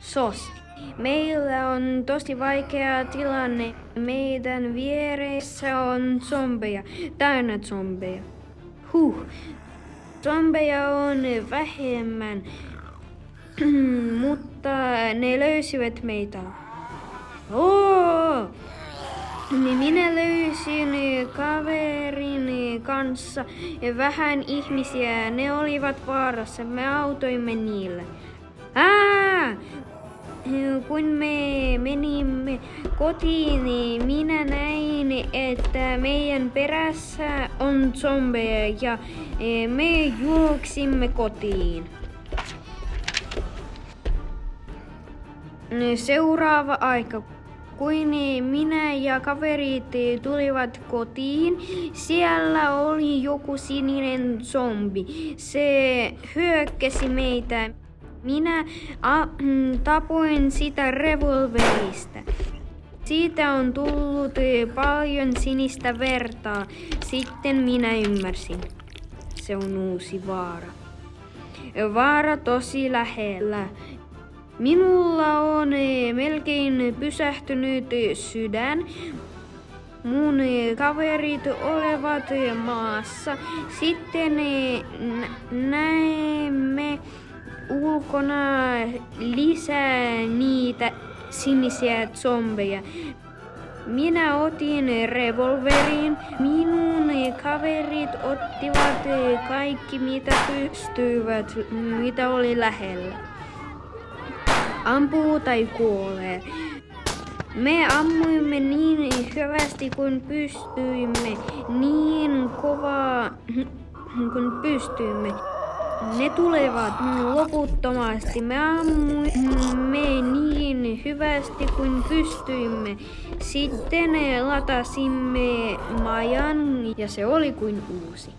SOS. Meillä on tosi vaikea tilanne. Meidän vieressä on zombeja, täynnä zombeja. Zombeja on vähemmän, mutta ne löysivät meitä. Minä löysin kaverin kanssa vähän ihmisiä. Ne olivat vaarassa. Me autoimme niille. Kun me menimme kotiin, niin minä näin, että meidän perässä on zombeja ja me juoksimme kotiin. Seuraava aika. Kun minä ja kaverit tulivat kotiin, siellä oli joku sininen zombi. Se hyökkäsi meitä. Minä tapoin sitä revolverista. Siitä on tullut paljon sinistä vertaa. Sitten minä ymmärsin. Se on uusi vaara. Vaara tosi lähellä. Minulla on melkein pysähtynyt sydän. Mun kaverit olevat maassa. Sitten näemme ulkona lisää niitä sinisiä zombeja. Minä otin revolverin. Minun kaverit ottivat kaikki mitä pystyivät, mitä oli lähellä. Ampuu tai kuolee. Me ammuimme niin hyvästi kuin pystyimme, niin kovaa kuin pystyimme. Ne tulevat loputtomasti. Me ammuimme niin hyvästi kuin pystyimme. Sitten latasimme majan ja se oli kuin uusi.